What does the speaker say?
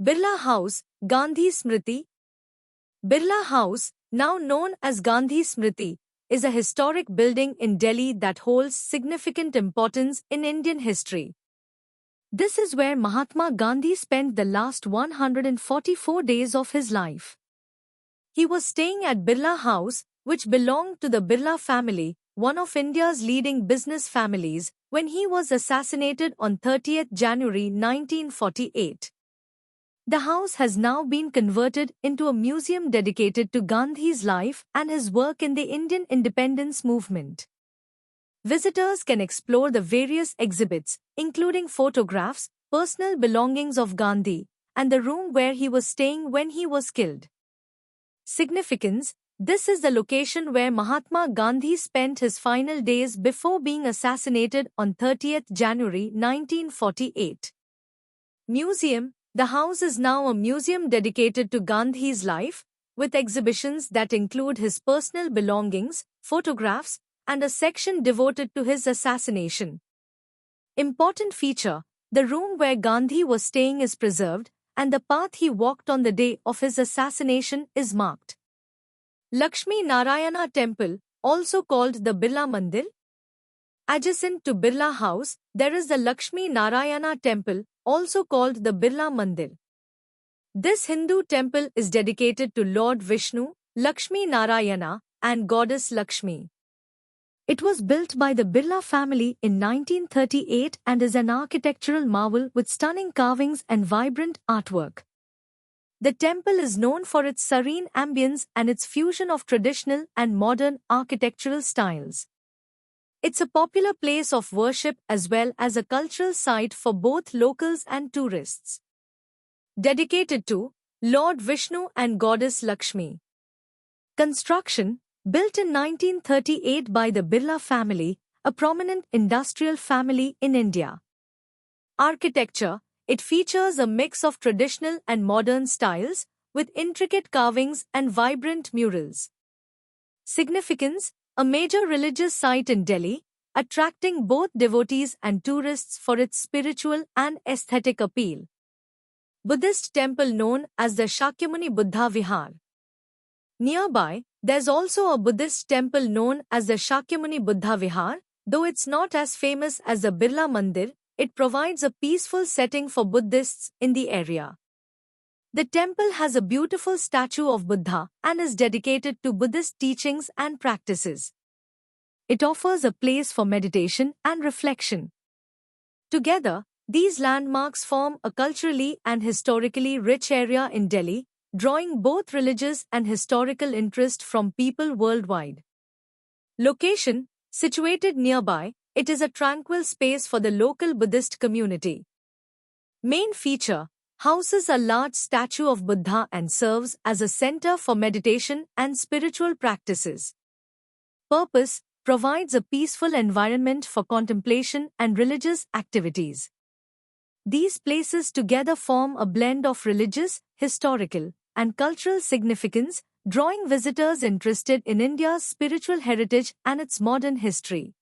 Birla House, Gandhi Smriti. Birla House, now known as Gandhi Smriti, is a historic building in Delhi that holds significant importance in Indian history. This is where Mahatma Gandhi spent the last 144 days of his life. He was staying at Birla House, which belonged to the Birla family, one of India's leading business families, when he was assassinated on 30th January 1948. The house has now been converted into a museum dedicated to Gandhi's life and his work in the Indian independence movement. Visitors can explore the various exhibits, including photographs, personal belongings of Gandhi, and the room where he was staying when he was killed. Significance: this is the location where Mahatma Gandhi spent his final days before being assassinated on 30th January 1948. Museum: the house is now a museum dedicated to Gandhi's life, with exhibitions that include his personal belongings, photographs, and a section devoted to his assassination. Important feature: the room where Gandhi was staying is preserved, and the path he walked on the day of his assassination is marked. Lakshmi Narayana Temple, also called the Birla Mandir. Adjacent to Birla House, there is the Lakshmi Narayana Temple, also called the Birla Mandir. This Hindu temple is dedicated to Lord Vishnu, Lakshmi Narayana, and Goddess Lakshmi. It was built by the Birla family in 1938 and is an architectural marvel with stunning carvings and vibrant artwork. The temple is known for its serene ambience and its fusion of traditional and modern architectural styles. It's a popular place of worship as well as a cultural site for both locals and tourists. Dedicated to Lord Vishnu and Goddess Lakshmi. Construction: built in 1938 by the Birla family, a prominent industrial family in India. Architecture: it features a mix of traditional and modern styles, with intricate carvings and vibrant murals. Significance: a major religious site in Delhi, attracting both devotees and tourists for its spiritual and aesthetic appeal. Buddhist temple known as the Shakyamuni Buddha Vihar. Nearby, there's also a Buddhist temple known as the Shakyamuni Buddha Vihar. Though it's not as famous as the Birla Mandir, it provides a peaceful setting for Buddhists in the area. The temple has a beautiful statue of Buddha and is dedicated to Buddhist teachings and practices. It offers a place for meditation and reflection. Together, these landmarks form a culturally and historically rich area in Delhi, drawing both religious and historical interest from people worldwide. Location: situated nearby, it is a tranquil space for the local Buddhist community. Main feature: houses a large statue of Buddha and serves as a center for meditation and spiritual practices. Purpose: provides a peaceful environment for contemplation and religious activities. These places together form a blend of religious, historical, and cultural significance, drawing visitors interested in India's spiritual heritage and its modern history.